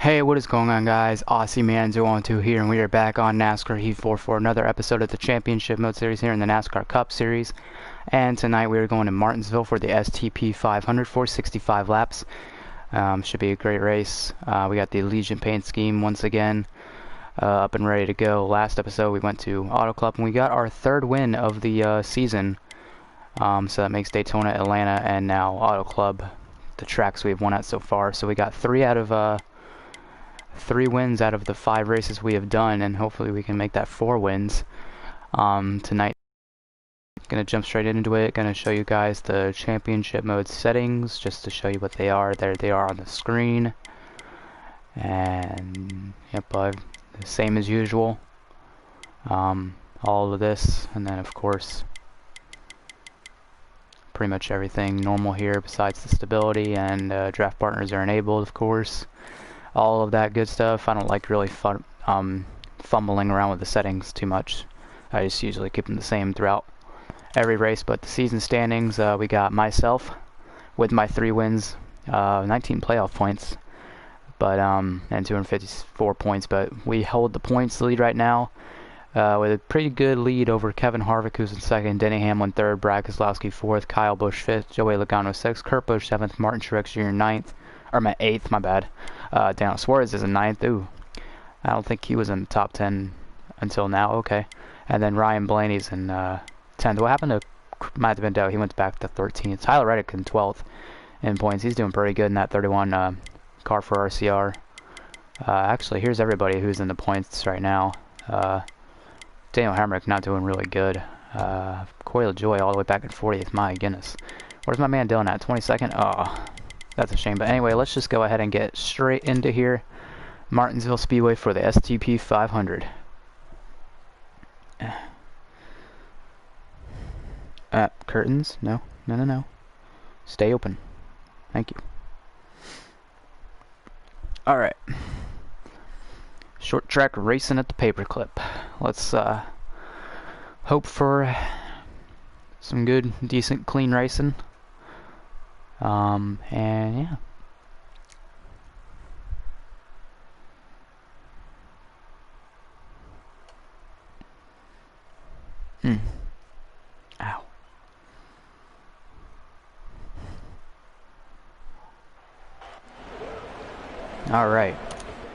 Hey, what is going on, guys? Aussie Man 012 here, and we are back on NASCAR Heat 4 for another episode of the Championship Mode Series here in the NASCAR Cup Series. And tonight we are going to Martinsville for the STP 500 for 65 laps. Should be a great race. We got the Legion paint scheme once again up and ready to go. Last episode we went to Auto Club and we got our third win of the season. So that makes Daytona, Atlanta, and now Auto Club the tracks we've won at so far. So we got three wins out of the 5 races we have done, and hopefully we can make that 4 wins tonight. Gonna jump straight into it. Gonna show you guys the championship mode settings just to show you what they are. There they are on the screen, and yep, the same as usual. All of this, and then of course pretty much everything normal here besides the stability, and draft partners are enabled, of course. All of that good stuff. I don't like really fumbling around with the settings too much. I just usually keep them the same throughout every race. But the season standings, we got myself with my 3 wins, 19 playoff points, but and 254 points. But we hold the points lead right now with a pretty good lead over Kevin Harvick, who's in 2nd, Denny Hamlin 3rd, Brad Keselowski 4th, Kyle Busch 5th, Joey Logano 6th, Kurt Busch 7th, Martin Truex Jr. 9th, or my 8th, my bad. Daniel Suarez is in 9th. Ooh, I don't think he was in the top 10 until now. Okay. And then Ryan Blaney's in 10th. What happened to Matt Bendel? He went back to 13th. Tyler Reddick in 12th in points. He's doing pretty good in that 31 car for RCR. Actually, here's everybody who's in the points right now. Daniel Hemrick not doing really good. Coyle Joy all the way back at 40th. My goodness. Where's my man Dylan at? 22nd? Oh. That's a shame. But anyway, let's just go ahead and get straight into here. Martinsville Speedway for the STP 500. Curtains? No. No. Stay open. Thank you. Alright. Short track racing at the paperclip. Let's hope for some good, decent, clean racing. And yeah. Ow. Alright,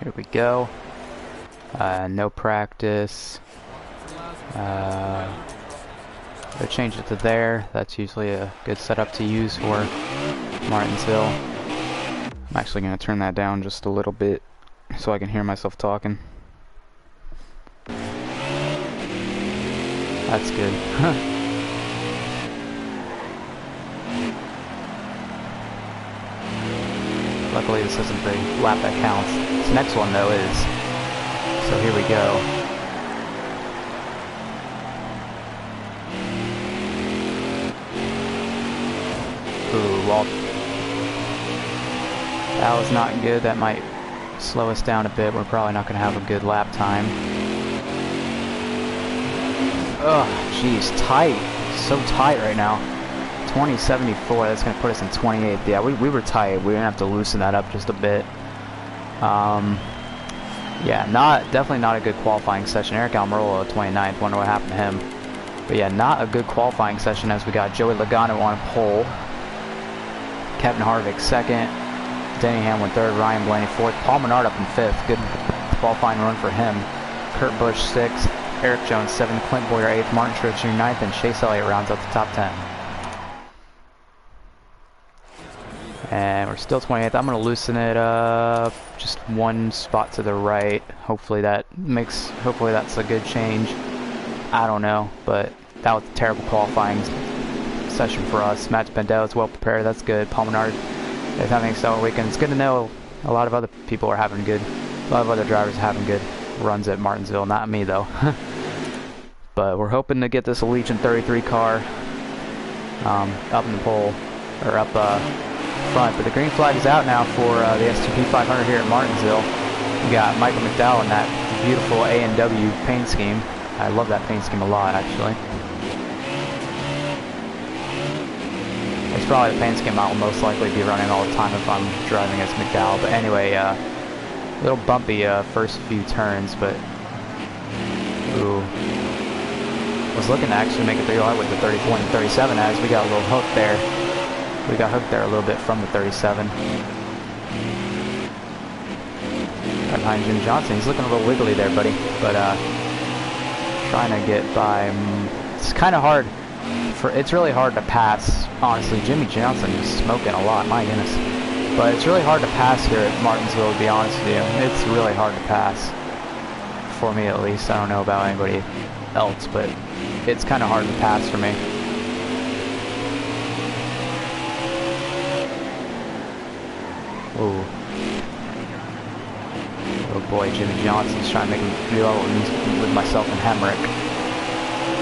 here we go. No practice. We'll change it to there. That's usually a good setup to use for Martinsville. I'm actually going to turn that down just a little bit so I can hear myself talking. That's good. Luckily this isn't the lap that counts. This next one though is. So here we go. Ooh, well, that was not good. That might slow us down a bit. We're probably not going to have a good lap time. Ugh, jeez, tight. So tight right now. 2074, that's going to put us in 28th. Yeah, we were tight. We're going to have to loosen that up just a bit. Yeah, definitely not a good qualifying session. Eric Almirola 29th, wonder what happened to him. But yeah, not a good qualifying session as we got Joey Logano on pole. Kevin Harvick 2nd, Denny Hamlin 3rd, Ryan Blaney 4th, Paul Menard up in 5th. Good qualifying run for him. Kurt Busch 6th, Eric Jones 7th, Clint Boyer 8th, Martin Truex Jr. 9th, and Chase Elliott rounds out the top 10. And we're still 28th. I'm going to loosen it up just one spot to the right. Hopefully that's a good change. I don't know, but that was a terrible qualifying session for us. Matt Bendel is well prepared. That's good. Paul Menard is having a stellar weekend. It's good to know a lot of other people are having good. A lot of other drivers are having good runs at Martinsville. Not me though. But we're hoping to get this Legion 33 car up in the pole or up front. But the green flag is out now for the STP 500 here at Martinsville. We got Michael McDowell in that beautiful A&W paint scheme. I love that paint scheme a lot, actually. It's probably the paint scheme I will most likely be running all the time if I'm driving as McDowell. But anyway, A little bumpy first few turns, but ooh. Was looking to actually make it through with the 34 and 37 as we got a little hook there. We got hooked there a little bit from the 37. Right behind Jimmy Johnson. He's looking a little wiggly there, buddy. But trying to get by. It's kind of hard. It's really hard to pass. Honestly, Jimmy Johnson is smoking a lot. My goodness. But it's really hard to pass here at Martinsville, to be honest with you. It's really hard to pass. For me, at least. I don't know about anybody else, but it's kind of hard to pass for me. Ooh. Oh boy, Jimmy Johnson's trying to make me do with myself and Hemrick.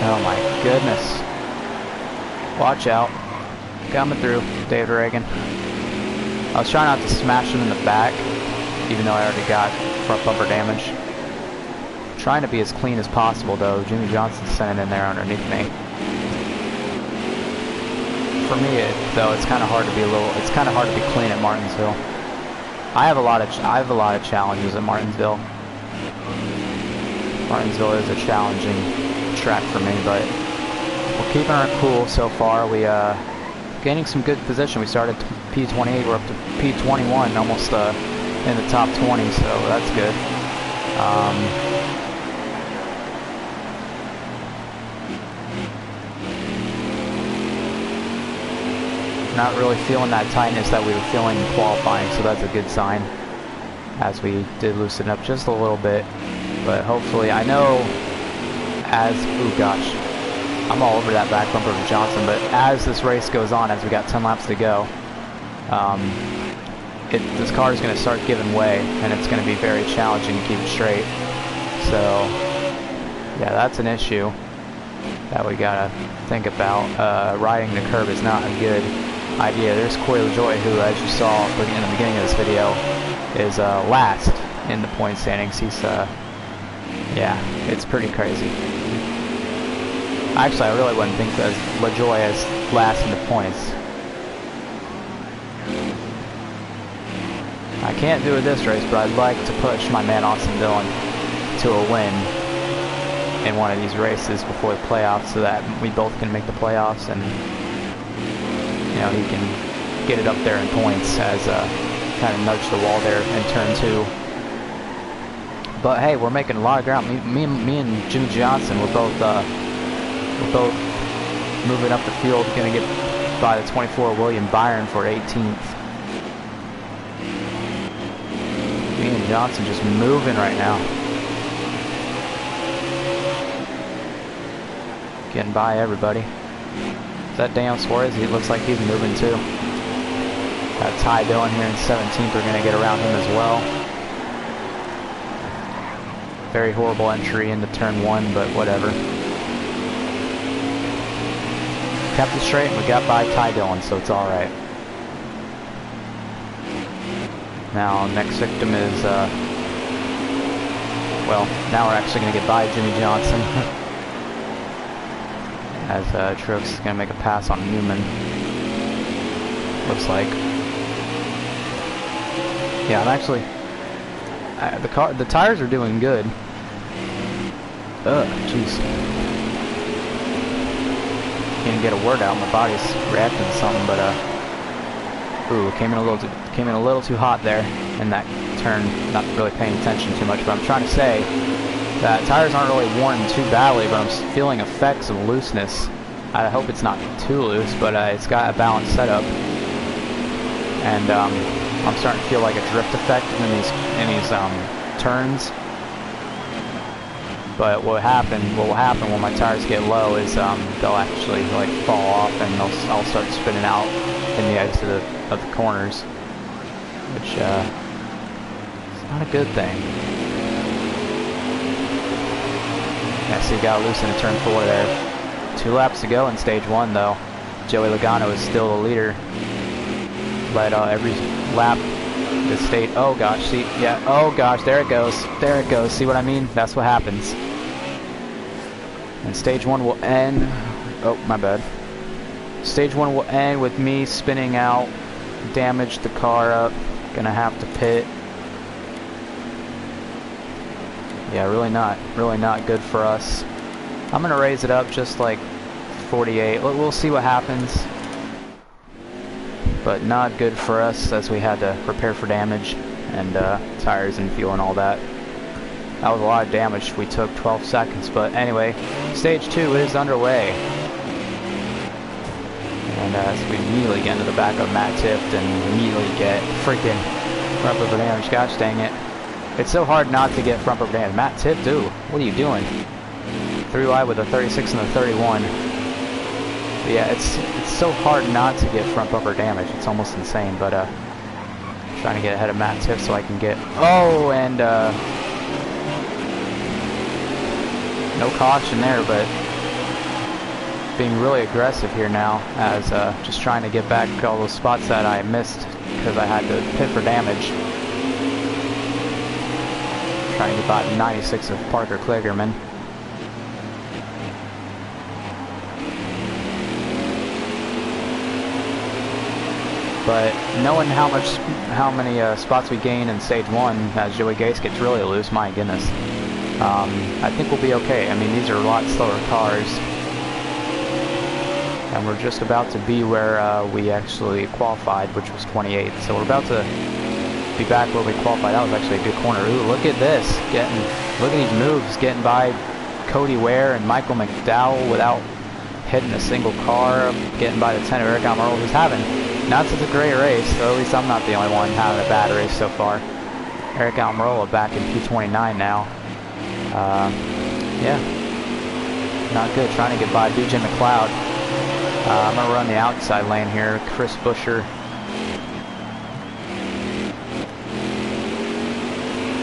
Oh my goodness. Watch out. Coming through, David Reagan. I was trying not to smash him in the back, even though I already got front bumper damage. Trying to be as clean as possible though. Jimmy Johnson's sending in there underneath me. For me, though, it's kind of hard to be clean at Martinsville. I have a lot of challenges at Martinsville. Martinsville is a challenging track for me, but we're keeping our cool so far. We gaining some good position. We started P28, we're up to P21, almost in the top 20, so that's good. Not really feeling that tightness that we were feeling in qualifying, so that's a good sign, as we did loosen up just a little bit. But hopefully, I know oh gosh, I'm all over that back bumper of Johnson, but as this race goes on, as we got 10 laps to go, this car is going to start giving way, and it's going to be very challenging to keep it straight. So yeah, that's an issue that we got to think about. Riding the curb is not a good idea. There's Corey LaJoy, who, as you saw in the beginning of this video, is last in the point standings. He's yeah, it's pretty crazy. Actually, I really wouldn't think that LaJoy is last in the points. I can't do it this race, but I'd like to push my man Austin Dillon to a win in one of these races before the playoffs, so that we both can make the playoffs, and you know, he can get it up there in points as kind of nudge the wall there in turn 2. But hey, we're making a lot of ground. Me and Jimmy Johnson, we're both moving up the field. Gonna get by the 24 William Byron for 18th. Me and Johnson just moving right now. Getting by everybody. Is that Daniel Suarez? He looks like he's moving too. Got Ty Dillon here in 17th. We're going to get around him as well. Very horrible entry into turn 1, but whatever. Kept it straight and we got by Ty Dillon, so it's alright. Now, next victim is, well, now we're actually going to get by Jimmy Johnson. As Truex is going to make a pass on Newman. Looks like. Yeah, I'm actually... the tires are doing good. Ugh, jeez. Can't get a word out. My body's reacting to something, but ooh, came in a little too hot there in that turn. Not really paying attention too much, but I'm trying to say that tires aren't really worn too badly, but I'm feeling effects of looseness. I hope it's not too loose, but it's got a balanced setup, and I'm starting to feel like a drift effect in these turns. But what will happen when my tires get low is they'll actually like fall off, and I'll start spinning out in the exit of the corners, which is not a good thing. Yeah, so you got to loosen in turn 4 there. 2 laps to go in stage 1 though. Joey Logano is still the leader. Led every lap. The state. Oh gosh, see, yeah. Oh gosh, there it goes. There it goes. See what I mean? That's what happens. And stage 1 will end. Oh, my bad. Stage 1 will end with me spinning out. Damaged the car up. Gonna have to pit. Yeah, really not good for us. I'm gonna raise it up just like 48. We'll see what happens. But not good for us as we had to repair for damage and tires and fuel and all that. That was a lot of damage. We took 12 seconds. But anyway, stage 2 is underway. And as we immediately get into the back of Matt Tift and immediately get freaking front bumper damage. Gosh dang it. It's so hard not to get front bumper damage. Matt Tift, dude, what are you doing? 3 wide with a 36 and a 31. But yeah, it's so hard not to get front bumper damage. It's almost insane. But trying to get ahead of Matt Tift so I can get... Oh, and no caution there, but being really aggressive here now as just trying to get back all those spots that I missed because I had to pit for damage. Trying to get about 96 of Parker Kligerman. But knowing how many spots we gain in stage 1 as Joey Gase gets really loose, my goodness. I think we'll be okay. I mean, these are a lot slower cars. And we're just about to be where we actually qualified, which was 28. So we're about to be back where we qualified. That was actually a good corner. Ooh, look at this. Look at these moves. Getting by Cody Ware and Michael McDowell without hitting a single car. Getting by the 10 of Eric Almirola, who's having not such a great race. So at least I'm not the only one having a bad race so far. Eric Almirola back in P29 now. Yeah, not good. Trying to get by BJ McLeod. I'm going to run the outside lane here. Chris Buescher.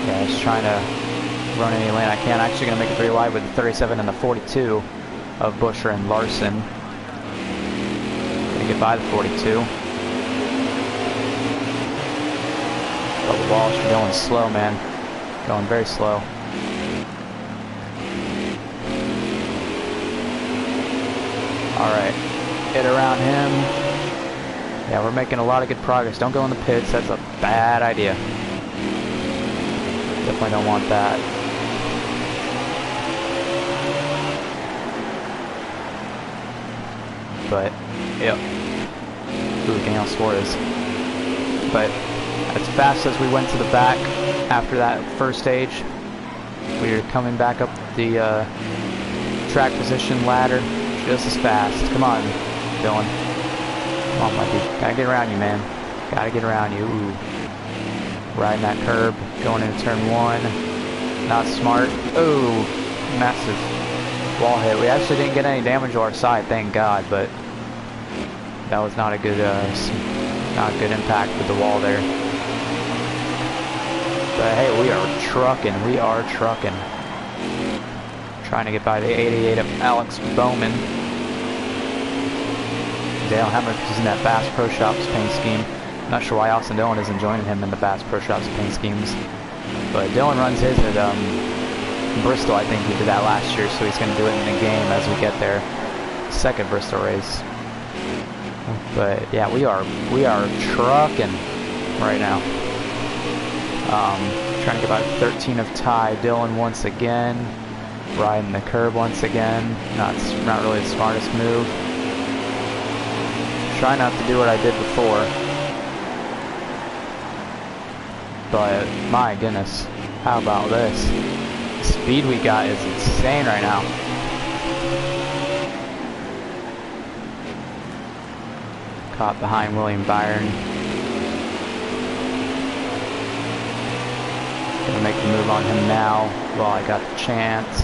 Yeah, just trying to run any lane I can. Actually going to make it 3 wide with the 37 and the 42 of Buescher and Larson. Going to get by the 42. Bubba Walsh, you're going slow, man. Going very slow. Alright, hit around him. Yeah, we're making a lot of good progress. Don't go in the pits, that's a bad idea. Definitely don't want that. But, yep. Ooh, Daniel Suarez. But, as fast as we went to the back after that first stage, we are coming back up the track position ladder. Just as fast. Come on, Dylan. Come on, my dude. Gotta get around you, man. Gotta get around you. Ooh. Riding that curb. Going into turn 1. Not smart. Ooh. Massive wall hit. We actually didn't get any damage to our side, thank God, but that was not a good, impact with the wall there. But hey, we are trucking. We are trucking. Trying to get by the 88 of Alex Bowman. Dale Hemrick is in that Bass Pro Shops paint scheme. Not sure why Austin Dillon isn't joining him in the Bass Pro Shops paint schemes. But Dillon runs his at Bristol. I think he did that last year, so he's going to do it in the game as we get there. Second Bristol race. But yeah, we are trucking right now. Trying to get by 13 of Ty Dillon once again. Riding the curb once again. Not really the smartest move. Try not to do what I did before. But my goodness, how about this? The speed we got is insane right now. Caught behind William Byron. Gonna make the move on him now while I got the chance.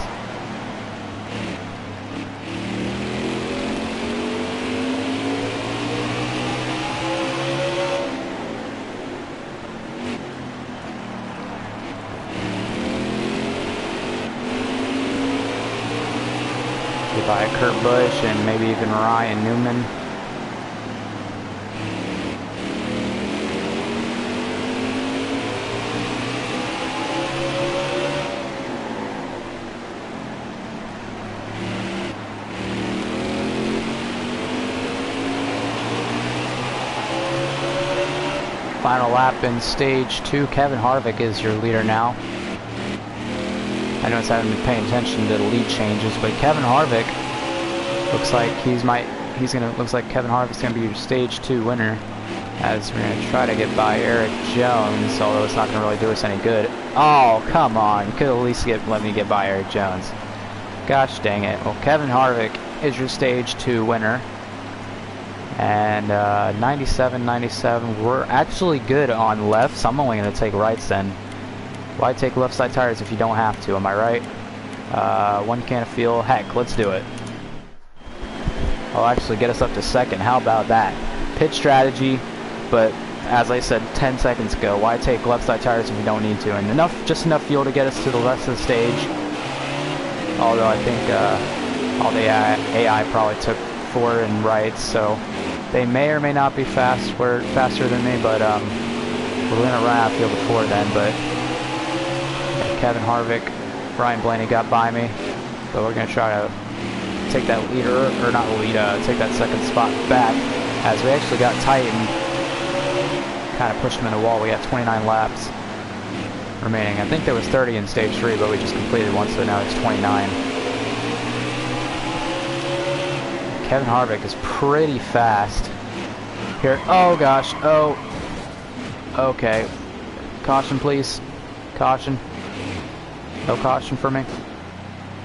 By Kurt Busch and maybe even Ryan Newman. Final lap in stage 2. Kevin Harvick is your leader now. I noticed I haven't been paying attention to the lead changes, but Kevin Harvick looks like looks like Kevin Harvick's gonna be your stage 2 winner, as we're gonna try to get by Eric Jones, although it's not gonna really do us any good. Oh, come on, you could at least let me get by Eric Jones. Gosh dang it. Well, Kevin Harvick is your stage 2 winner. And 97, 97. We're actually good on lefts. I'm only going to take rights then. Why take left side tires if you don't have to? Am I right? 1 can of fuel. Heck, let's do it. I'll actually get us up to second. How about that? Pit strategy, but as I said 10 seconds ago, why take left side tires if you don't need to? And just enough fuel to get us to the rest of the stage. Although I think all the AI probably took 4 and rights, so they may or may not be faster than me, but we're going to run out of field before then. But yeah, Kevin Harvick, Ryan Blaney got by me, but we're going to try to take that leader, or not lead, take that second spot back, as we actually got tight and kind of pushed him in the wall. We got 29 laps remaining. I think there was 30 in stage 3, but we just completed one, so now it's 29. Kevin Harvick is pretty fast here. Oh gosh, oh. Okay. Caution please. Caution. No caution for me.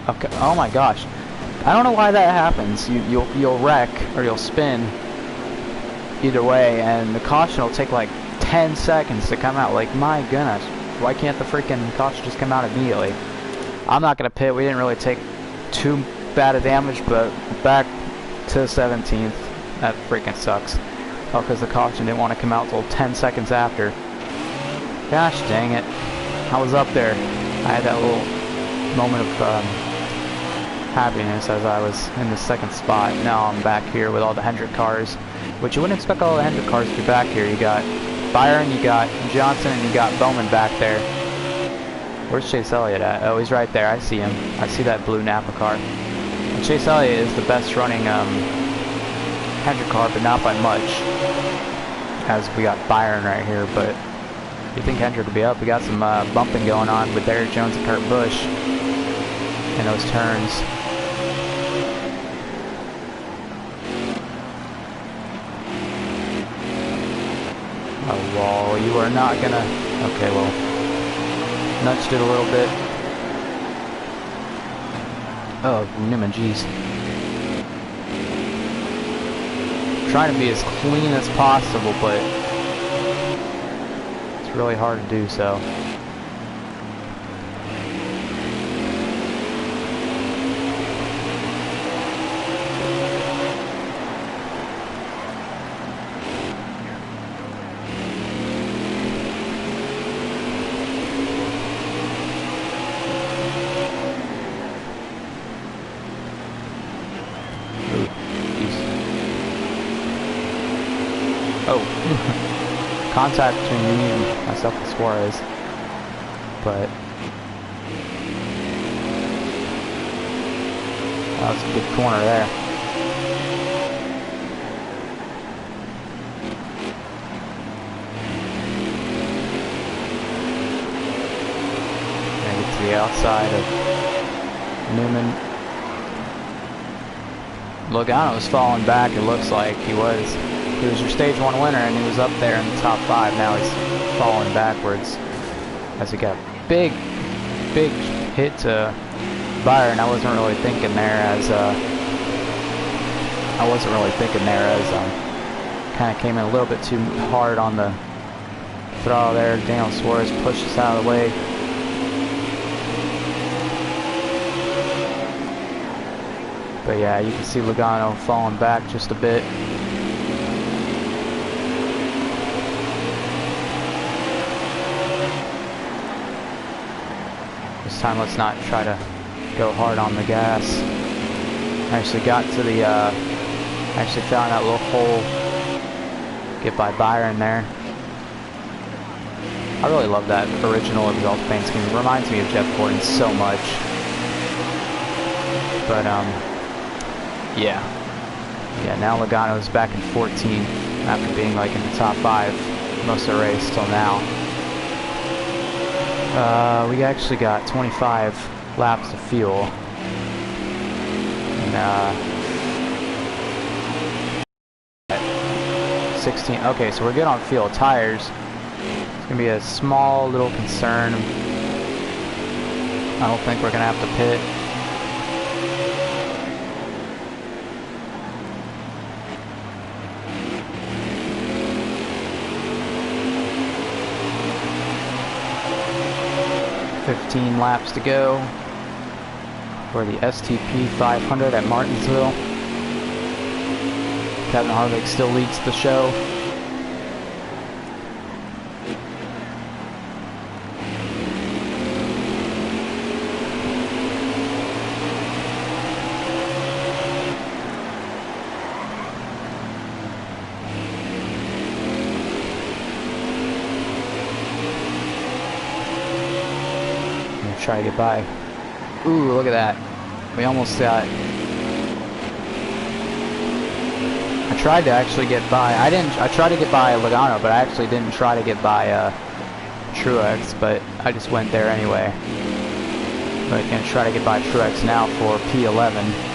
Okay. Oh my gosh. I don't know why that happens. You'll wreck or you'll spin either way, and the caution will take like 10 seconds to come out. Like, my goodness. Why can't the freaking caution just come out immediately? I'm not gonna pit. We didn't really take too bad of damage, but back to 17th. That freaking sucks. Oh, because the caution didn't want to come out till 10 seconds after. Gosh dang it. I was up there. I had that little moment of happiness as I was in the second spot. Now I'm back here with all the Hendrick cars, which you wouldn't expect all the Hendrick cars to be back here. You got Byron, you got Johnson, and you got Bowman back there. Where's Chase Elliott at? Oh, he's right there. I see him. I see that blue Napa car. And Chase Elliott is the best running Hendrick car, but not by much, as we got Byron right here. But you think Hendrick would be up? We got some bumping going on with Eric Jones and Kurt Busch in those turns. Oh, wall, you are not gonna... Okay, well, nudged it a little bit. Oh, Newman, jeez. Trying to be as clean as possible, but it's really hard to do so. Oh, contact between me and myself and Suarez, but that was a good corner there. Gonna get to the outside of Newman. Logano's falling back, it looks like he was. He was your stage 1 winner, and he was up there in the top 5. Now he's falling backwards as he got big hit to Byron. I wasn't really thinking there as kind of came in a little bit too hard on the throttle there. Daniel Suarez pushed us out of the way. But yeah, you can see Logano falling back just a bit. This time let's not try to go hard on the gas. I actually got to the, actually found that little hole. Get by Byron there. I really love that original exhaust paint scheme. It reminds me of Jeff Gordon so much. But, yeah. Yeah, now Logano's back in 14th after being like in the top 5 most of the race till now. We actually got 25 laps of fuel. And 16. Okay, so we're good on fuel. Tires. It's gonna be a small little concern. I don't think we're gonna have to pit. $15 laps to go for the STP 500 at Martinsville. Kevin Harvick still leads the show. Try to get by. Ooh, look at that. We almost got... I tried to actually get by. I tried to get by Logano, but I actually didn't try to get by Truex, but I just went there anyway. But I'm gonna try to get by Truex now for P11.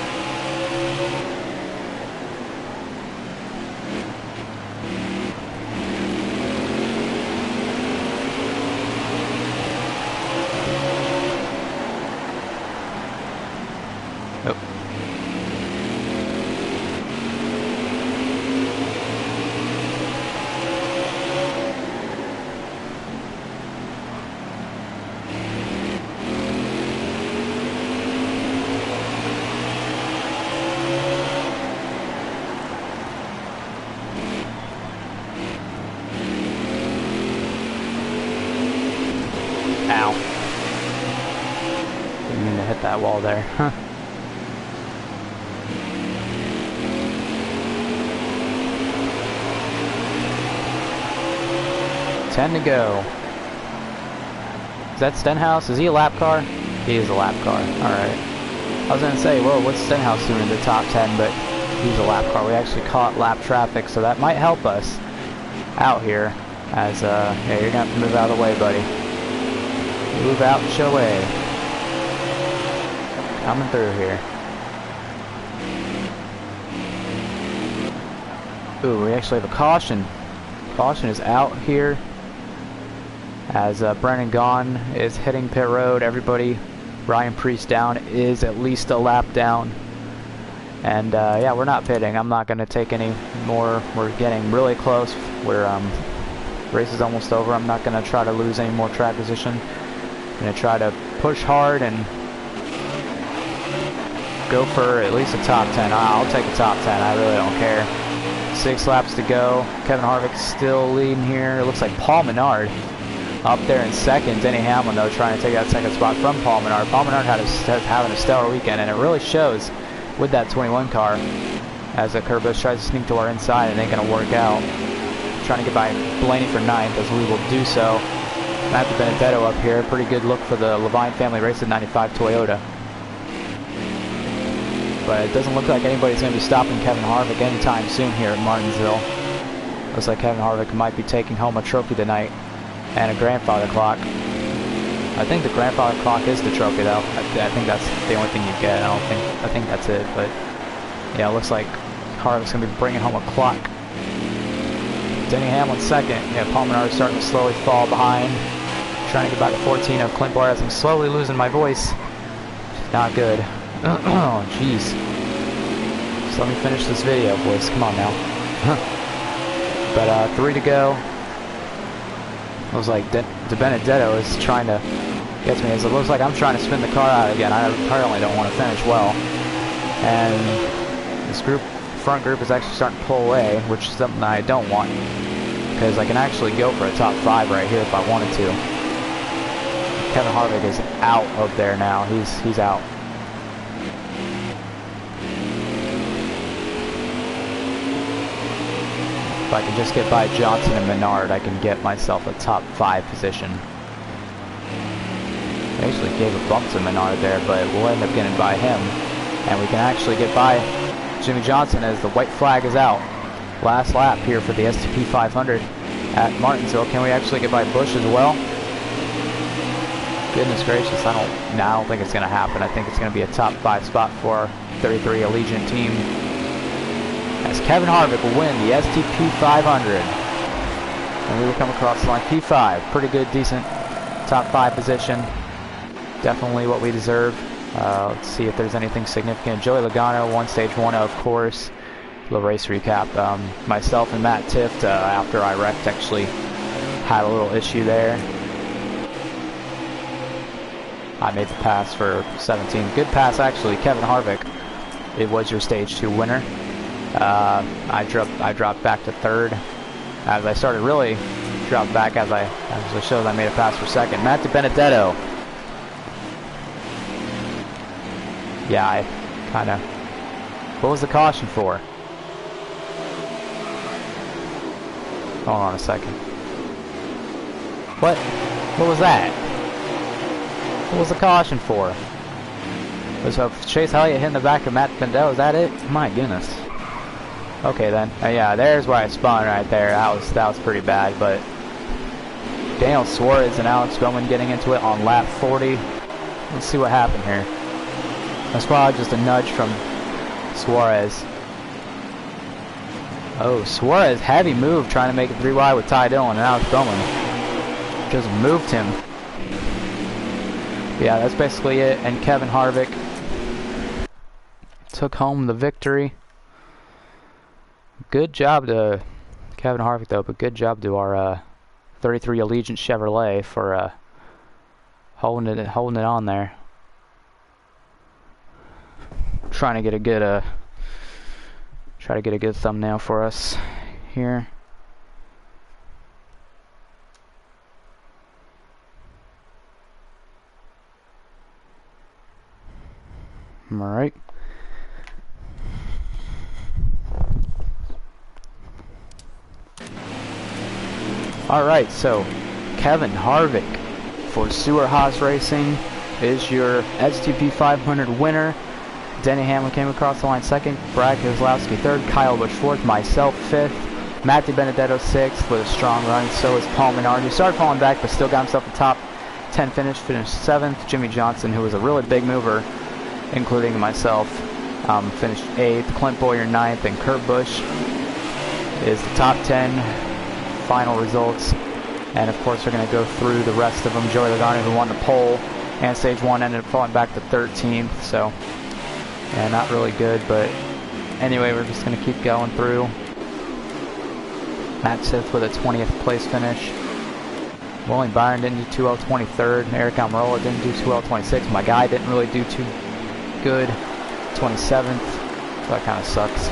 Ow. Didn't mean to hit that wall there. Huh. Ten to go. Is that Stenhouse? Is he a lap car? He is a lap car. Alright. I was going to say, whoa, what's Stenhouse doing in the top 10? But he's a lap car. We actually caught lap traffic, so that might help us out here. As, yeah, you're going to have to move out of the way, buddy. Move out and show way. Coming through here. Ooh, we actually have a caution. Caution is out here. As Brennan Gaughan is hitting pit road. Everybody, Ryan Preece down is at least a lap down. And yeah, we're not pitting. I'm not going to take any more. We're getting really close. Race is almost over. I'm not going to try to lose any more track position. I'm going to try to push hard and go for at least a top 10. I'll take a top 10. I really don't care. 6 laps to go. Kevin Harvick still leading here. It looks like Paul Menard up there in second. Denny Hamlin, though, trying to take that second spot from Paul Menard. Paul Menard having a stellar weekend, and it really shows with that 21 car as Kurt Busch tries to sneak to our inside. It ain't going to work out. Trying to get by Blaney for 9th, as we will do so. Matthew Benedetto up here. Pretty good look for the Levine family race at 95 Toyota. But it doesn't look like anybody's going to be stopping Kevin Harvick anytime soon here at Martinsville. Looks like Kevin Harvick might be taking home a trophy tonight and a grandfather clock. I think the grandfather clock is the trophy, though. I think that's the only thing you get. I think that's it. But yeah, it looks like Harvick's going to be bringing home a clock. Denny Hamlin second. Yeah, Paul Menard starting to slowly fall behind. Trying to get back to 14 of Clint Boyer as I'm slowly losing my voice. Not good. Oh, jeez. So let me finish this video, boys. Come on now. But 3 to go. It looks like De Benedetto is trying to get to me. It looks like I'm trying to spin the car out again. I apparently don't want to finish well. And this front group is actually starting to pull away, which is something I don't want. Because I can actually go for a top 5 right here if I wanted to. Kevin Harvick is out of there now. He's out. If I can just get by Johnson and Menard, I can get myself a top 5 position. I actually gave a bump to Menard there, but we'll end up getting by him. And we can actually get by Jimmy Johnson as the white flag is out. Last lap here for the STP 500 at Martinsville. Can we actually get by Busch as well? Goodness gracious, I don't think it's going to happen. I think it's going to be a top 5 spot for our 33 Allegiant team, as Kevin Harvick will win the STP 500. And we will come across the line. P5, pretty good, decent top 5 position. Definitely what we deserve. Let's see if there's anything significant. Joey Logano won stage 1, of course. Little race recap. Myself and Matt Tift, after I wrecked, actually had a little issue there. I made the pass for 17. Good pass, actually. Kevin Harvick, it was your stage 2 winner. I dropped back to 3rd. As I started really dropped back as it shows I made a pass for 2nd. Matt Benedetto. Yeah, I kind of... What was the caution for? Hold on a second. What? What was that? What was the caution for? Was Chase Elliott hitting the back of Matt Benedetto? Is that it? My goodness. Okay then. Yeah, there's where I spun right there. That was pretty bad, but Daniel Suarez and Alex Bowman getting into it on lap 40. Let's see what happened here. That's probably just a nudge from Suarez. Oh, Suarez, heavy move trying to make it 3 wide with Ty Dillon, and Alex Bowman just moved him. Yeah, that's basically it. And Kevin Harvick took home the victory. Good job to Kevin Harvick, though, but good job to our 33 Allegiant Chevrolet for holding it on there. Trying to get a good thumbnail for us here. All right. All right, so Kevin Harvick for Sewer Haas Racing is your STP 500 winner. Denny Hamlin came across the line 2nd, Brad Keselowski 3rd, Kyle Busch 4th, myself 5th, Matthew Benedetto 6th with a strong run. So is Paul Menard, who started falling back but still got himself a top 10 finish, finished 7th. Jimmy Johnson, who was a really big mover, including myself, finished 8th. Clint Bowyer 9th, and Kurt Busch is the top 10 final results. And of course we're going to go through the rest of them. Joey Logano, who won the pole and stage 1, ended up falling back to 13th. So yeah, not really good, but anyway, we're just going to keep going through. Matt Sith with a 20th place finish. William Byron didn't do too well, 23rd. Eric Almirola didn't do too well, 26th. My guy didn't really do too good, 27th. So that kind of sucks.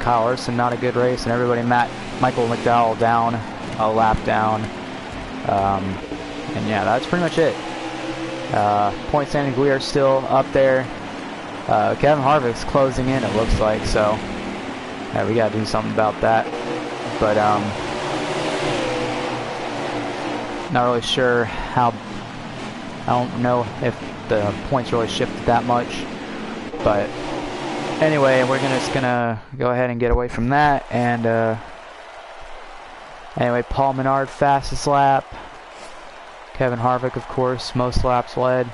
Kyle Larson, not a good race, and everybody, Michael McDowell down, a lap down. And yeah, that's pretty much it. Point standings, we are still up there. Kevin Harvick's closing in, it looks like, so yeah, we gotta do something about that. But not really sure how. I don't know if the points really shifted that much, but anyway, we're just gonna go ahead and get away from that. And anyway, Paul Menard fastest lap. Kevin Harvick, of course, most laps led.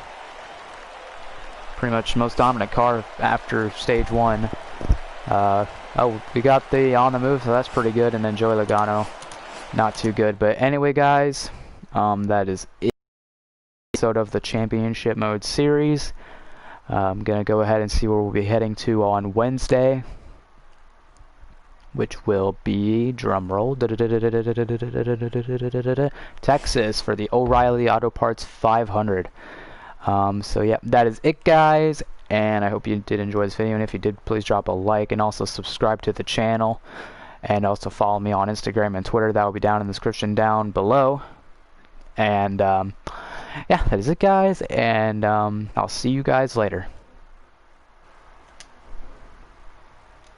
Pretty much most dominant car after stage 1. Oh, we got the on the move, so that's pretty good. And then Joey Logano, not too good. But anyway, guys, that is it. Episode of the Championship Mode series. I'm gonna go ahead and see where we'll be heading to on Wednesday, which will be, drumroll, Texas for the O'Reilly Auto Parts 500. So yeah, that is it, guys, and I hope you did enjoy this video, and if you did, please drop a like and also subscribe to the channel, and also follow me on Instagram and Twitter. That will be down in the description down below. And yeah, that is it, guys, and I'll see you guys later.